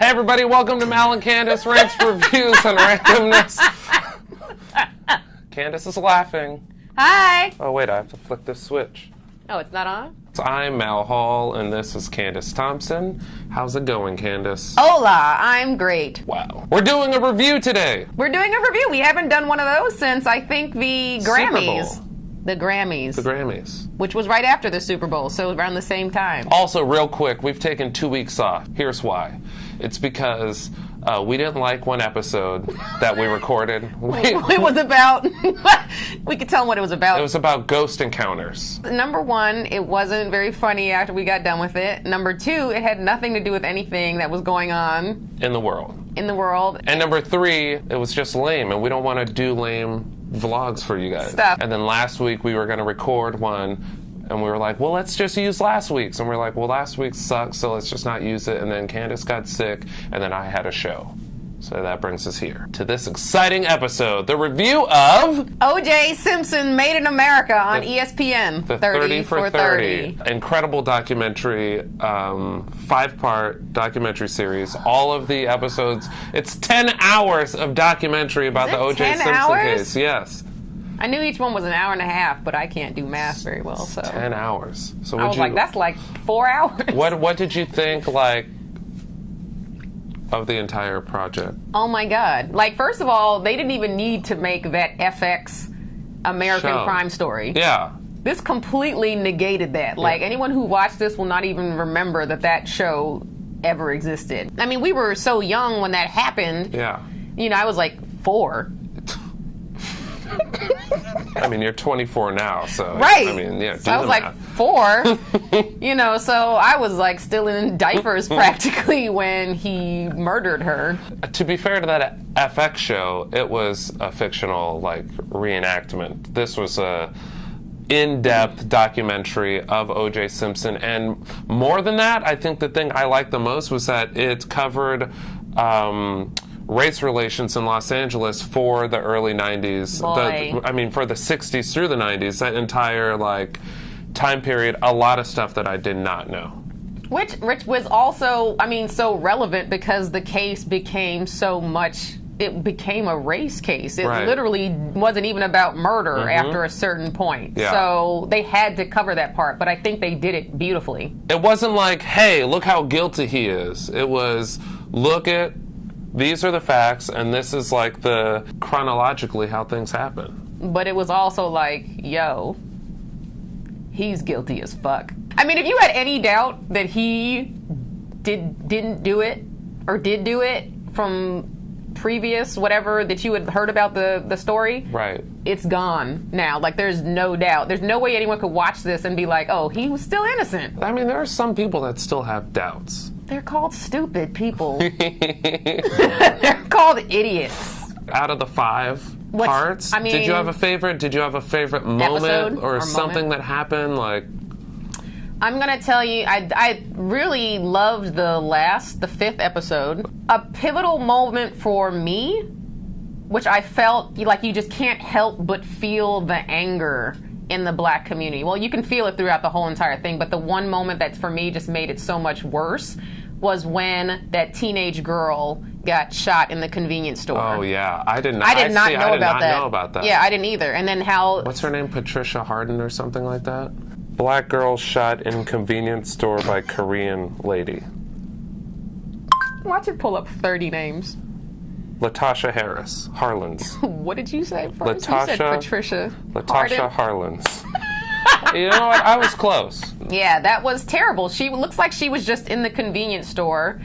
Hey everybody, welcome to Mal and Candice Rants, Reviews, and Randomness. Candice is laughing. Hi. Oh wait, I have to flick this switch. Oh, it's not on? I'm Mal Hall, and this is Candice Thompson. How's it going, Candice? Hola, I'm great. Wow. We're doing a review today. We're doing a review. We haven't done one of those since, I think, the Grammys. Super Bowl. The Grammys. The Grammys. Which was right after the Super Bowl, so around the same time. Also, real quick, we've taken 2 weeks off. Here's why. It's because we didn't like one episode that we recorded. It was about, we could tell them what it was about. It was about ghost encounters. Number one, it wasn't very funny after we got done with it. Number two, it had nothing to do with anything that was going on In the world. And number three, it was just lame, and we don't want to do lame vlogs for you guys. Stop. And then last week we were going to record one, and we were like, well, let's just use last week's. And we were like, well, last week's sucked, so let's just not use it. And then Candice got sick, and then I had a show. So that brings us here to this exciting episode, the review of O.J. Simpson Made in America on ESPN. The 30 for 30. Incredible documentary, 5-part documentary series. All of the episodes, it's 10 hours of documentary about the O.J. 10 Simpson hours? case. Yes. I knew each one was an hour and a half, but I can't do math very well, so. 10 hours. So I was like, that's like 4 hours. What did you think, like, of the entire project? Oh my God. Like, first of all, they didn't even need to make that FX American Show. Crime Story. Yeah. This completely negated that. Like, anyone who watched this will not even remember that show ever existed. I mean, we were so young when that happened. Yeah. You know, I was like 4. I mean, you're 24 now, so. Right. I mean, yeah. So I was like 4, you know, so I was like still in diapers practically when he murdered her. To be fair to that FX show, it was a fictional, like, reenactment. This was a in-depth documentary of O.J. Simpson, and more than that, I think the thing I liked the most was that it covered race relations in Los Angeles for the early 90s. For the 60s through the 90s, that entire, like, time period, a lot of stuff that I did not know. Which was also, I mean, so relevant because the case became it became a race case. It literally wasn't even about murder after a certain point. Yeah. So they had to cover that part, but I think they did it beautifully. It wasn't like, hey, look how guilty he is. It was, these are the facts, and this is like the chronologically how things happen. But it was also like, yo, he's guilty as fuck. I mean, if you had any doubt that he didn't do it or did do it from previous whatever that you had heard about the story, right? It's gone now. Like, there's no doubt. There's no way anyone could watch this and be like, oh, he was still innocent. I mean, there are some people that still have doubts. They're called stupid people. They're called idiots. Out of the 5 parts, I mean, did you have a favorite? Did you have a favorite moment or something that happened? Like, I'm gonna tell you, I really loved the 5th episode. A pivotal moment for me, which I felt like you just can't help but feel the anger in the black community. Well, you can feel it throughout the whole entire thing, but the one moment that for me just made it so much worse was when that teenage girl got shot in the convenience store. Oh yeah, I did not know about that. Yeah, I didn't either. And then what's her name? Patricia Harden or something like that? Black girl shot in convenience store by Korean lady. Watch it pull up 30 names. Latasha Harris, Harlins. What did you say first? You said Patricia. Latasha Harlins. You know what? I was close. Yeah, that was terrible. She looks like she was just in the convenience store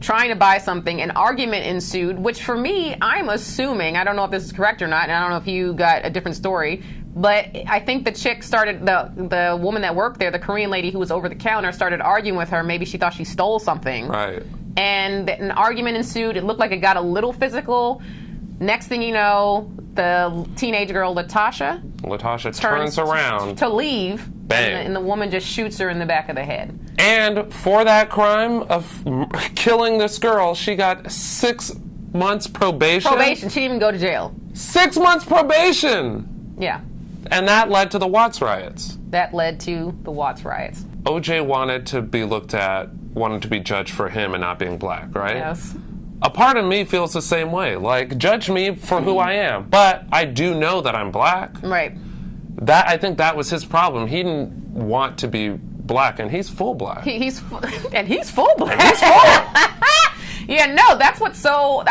trying to buy something. An argument ensued, which for me, I'm assuming, I don't know if this is correct or not, and I don't know if you got a different story, but I think the chick started, the woman that worked there, the Korean lady who was over the counter, started arguing with her. Maybe she thought she stole something. Right. And an argument ensued. It looked like it got a little physical. Next thing you know, the teenage girl, Latasha turns around to leave. Bang. And the woman just shoots her in the back of the head. And for that crime of killing this girl, she got 6 months probation. She didn't even go to jail. 6 months probation! Yeah. And that led to the Watts riots. That led to the Watts riots. OJ wanted to be looked at wanted to be judged for him and not being black, right? Yes. A part of me feels the same way. Like, judge me for who I am, but I do know that I'm black. Right. I think that was his problem. He didn't want to be black, and he's full black. He's full black. He's full. Yeah, no, that's what's so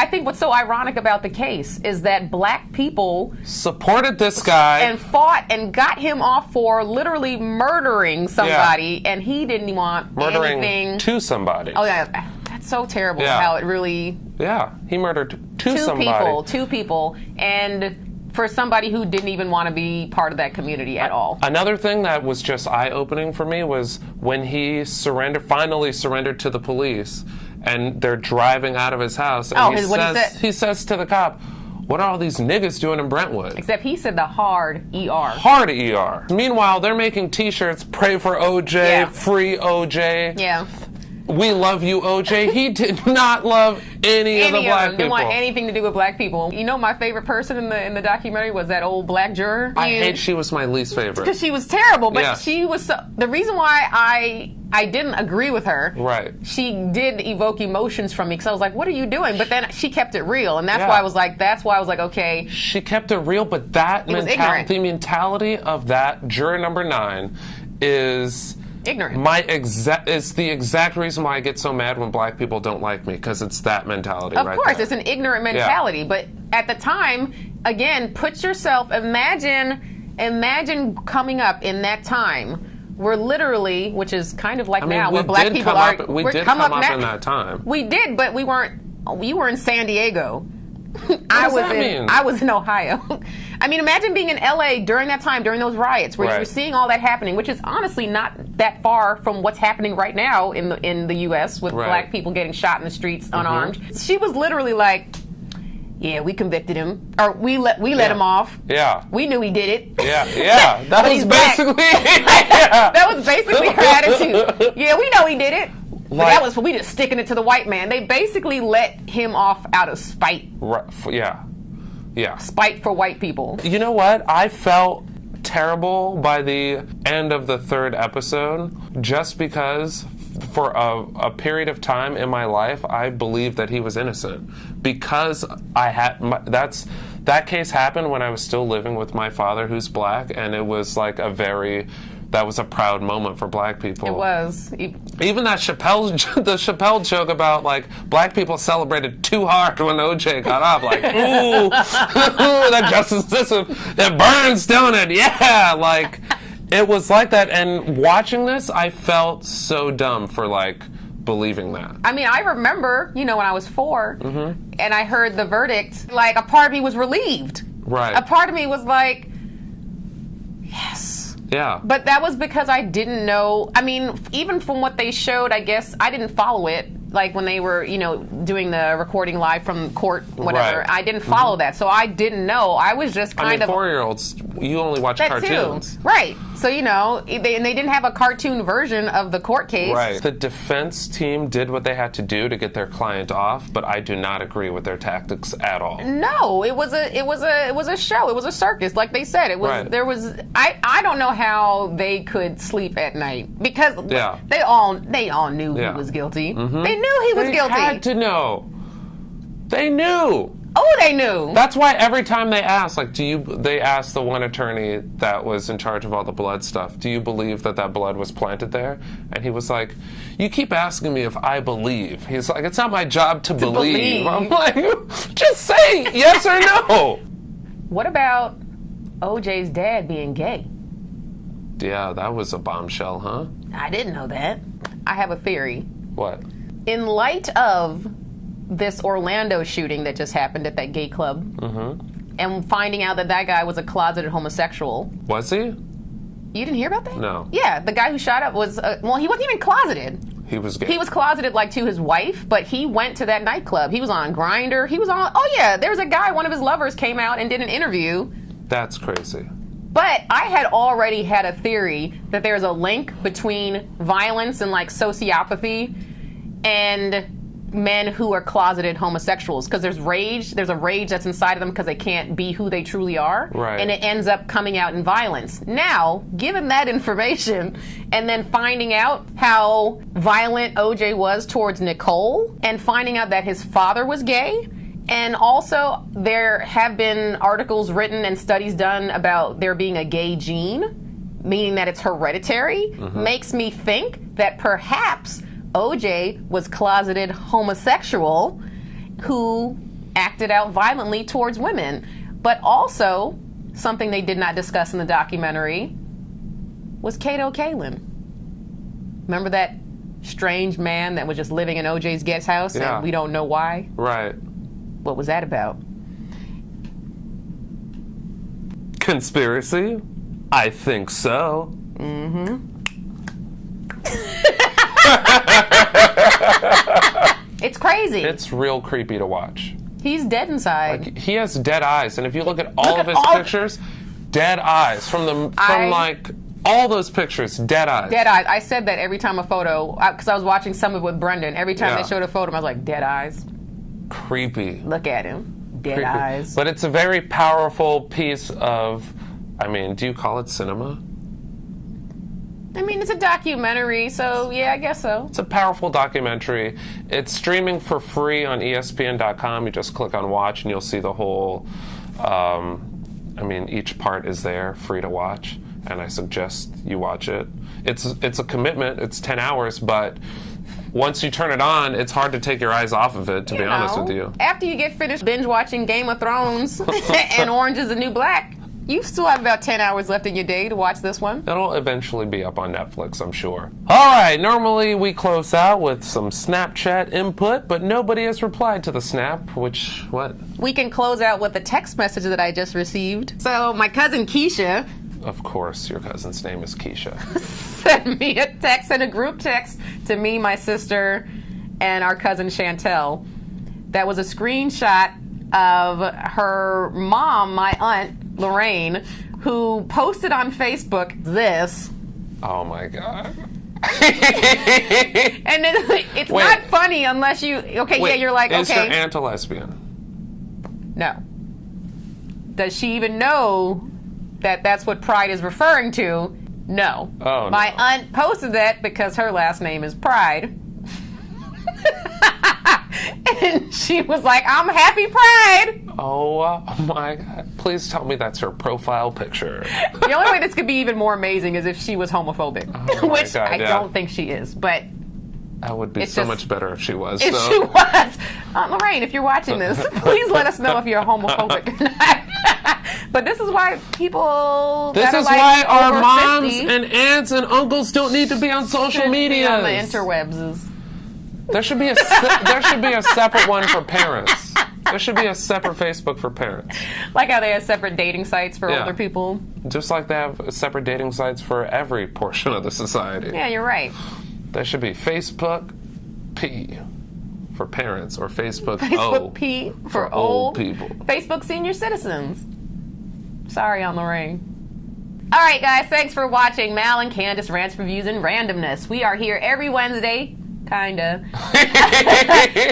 ironic about the case is that black people supported this guy and fought and got him off for literally murdering somebody, and he didn't want anything to somebody. Oh yeah, that's so terrible how it really. Yeah, he murdered somebody. Two people, and for somebody who didn't even want to be part of that community at all. Another thing that was just eye-opening for me was when he finally surrendered to the police. And they're driving out of his house, and he says to the cop, "What are all these niggas doing in Brentwood?" Except he said the hard ER. Hard ER. Meanwhile, they're making T-shirts, "Pray for OJ," "Free OJ." Yeah. "We love you, OJ." He did not love any of the black people. Didn't want anything to do with black people. You know, my favorite person in the documentary was that old black juror. She was my least favorite because she was terrible. But she was the reason why I didn't agree with her. Right. She did evoke emotions from me because I was like, "What are you doing?" But then she kept it real, and that's why I was like, okay. She kept it real, but the mentality of that juror number 9 is ignorant. It's the exact reason why I get so mad when black people don't like me, because it's that mentality. Of course, there. It's an ignorant mentality. Yeah. But at the time, again, imagine coming up in that time. We're literally, which is kind of like now, where black people are. We did come up in that time. We did, but we weren't. You were in San Diego. I was in Ohio. I mean, imagine being in LA during that time, during those riots, where you were seeing all that happening, which is honestly not that far from what's happening right now in the U.S. with black people getting shot in the streets unarmed. She was literally like, "Yeah, we convicted him, or we let him off. Yeah, we knew he did it. Yeah. That was basically that was basically her attitude. Yeah, we know he did it." But that was we just sticking it to the white man. They basically let him off out of spite. Right. Yeah. Spite for white people. You know what? I felt terrible by the end of the 3rd episode, just because for a period of time in my life, I believed that he was innocent. Because that case happened when I was still living with my father, who's black, and it was like that was a proud moment for black people. It was. Even that Chappelle joke about like black people celebrated too hard when OJ got off. Like, ooh, that justice system, it burns, don't it? Yeah, like it was like that. And watching this, I felt so dumb for like believing that. I mean, I remember, when I was 4, and I heard the verdict. Like, a part of me was relieved. Right. A part of me was like, yes. Yeah. But that was because I didn't know. I mean, even from what they showed, I guess I didn't follow it. Like when they were, doing the recording live from court, whatever. Right. I didn't follow that, so I didn't know. I was just kind of 4-year-olds. You only watch cartoons, right? So they didn't have a cartoon version of the court case. Right. The defense team did what they had to do to get their client off, but I do not agree with their tactics at all. No, it was a show. It was a circus, like they said. It was. Right. There was. I don't know how they could sleep at night because they all knew he was guilty. Mm-hmm. They knew he was guilty. They had to know. They knew. Oh, they knew. That's why every time they asked, they asked the one attorney that was in charge of all the blood stuff, "Do you believe that blood was planted there?" And he was like, "You keep asking me if I believe." He's like, "It's not my job to believe." I'm like, just say yes or no. What about OJ's dad being gay? Yeah, that was a bombshell, huh? I didn't know that. I have a theory. What? In light of this Orlando shooting that just happened at that gay club, and finding out that guy was a closeted homosexual. Was he? You didn't hear about that? No. Yeah, the guy who shot up was, he wasn't even closeted. He was gay. He was closeted, to his wife, but he went to that nightclub. He was on Grindr. He was on, there's a guy, one of his lovers came out and did an interview. That's crazy. But I had already had a theory that there's a link between violence and, sociopathy and men who are closeted homosexuals, because there's a rage that's inside of them because they can't be who they truly are, right. and it ends up coming out in violence. Now, given that information, and then finding out how violent OJ was towards Nicole, and finding out that his father was gay, and also there have been articles written and studies done about there being a gay gene, meaning that it's hereditary, makes me think that perhaps OJ was closeted homosexual who acted out violently towards women. But also, something they did not discuss in the documentary was Kato Kalin. Remember that strange man that was just living in OJ's guest house and we don't know why? Right. What was that about? Conspiracy? I think so. It's crazy. It's real creepy to watch. He's dead inside. Like, he has dead eyes, and if you look at all of his pictures, dead eyes from all those pictures, dead eyes. Dead eyes. I said that every time a photo, because I was watching some of it with Brendan. Every time they showed a photo, I was like, dead eyes. Creepy. Look at him. Dead Creepy. eyes. But it's a very powerful piece of, I mean, do you call it cinema? I mean, it's a documentary, so yeah, I guess so. It's a powerful documentary. It's streaming for free on ESPN.com. You just click on watch and you'll see the whole, each part is there, free to watch, and I suggest you watch it. It's a commitment. It's 10 hours, but once you turn it on, it's hard to take your eyes off of it, to be honest with you. After you get finished binge watching Game of Thrones and Orange is the New Black, you still have about 10 hours left in your day to watch this one. It'll eventually be up on Netflix, I'm sure. All right, normally we close out with some Snapchat input, but nobody has replied to the snap, what? We can close out with a text message that I just received. So my cousin Keisha. Of course, your cousin's name is Keisha. Sent me a text and a group text to me, my sister, and our cousin Chantel. That was a screenshot of her mom, my aunt, Lorraine, who posted on Facebook this. Oh my God. And it's not funny unless you, you're like, is your aunt a lesbian? No. Does she even know that that's what Pride is referring to? No. Oh, my no. aunt posted that because her last name is Pride. And she was like, I'm happy Pride. Oh my God. Please tell me that's her profile picture. The only way this could be even more amazing is if she was homophobic, which God, I don't think she is, but that would be so much better if she was. If she was. Aunt Lorraine, if you're watching this, please let us know if you're homophobic or not. But this is why people This is why our moms and aunts and uncles don't need to be on social media. On the interwebs. There should be a separate one for parents. There should be a separate Facebook for parents. Like how they have separate dating sites for older people. Just like they have separate dating sites for every portion of the society. Yeah, you're right. There should be Facebook P for parents or Facebook Facebook O P for old people. Facebook senior citizens. Sorry, Aunt Lorraine. All right, guys, thanks for watching Mal and Candice Rants, Reviews, and Randomness. We are here every Wednesday. Kinda.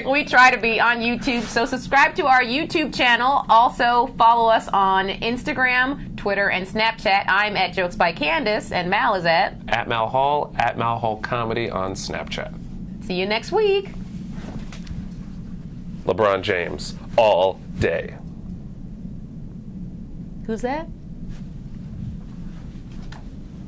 We try to be on YouTube, so subscribe to our YouTube channel. Also, follow us on Instagram, Twitter, and Snapchat. I'm at Jokes by Candice, and Mal is at Mal Hall, at Mal Hall Comedy on Snapchat. See you next week. LeBron James, all day. Who's that?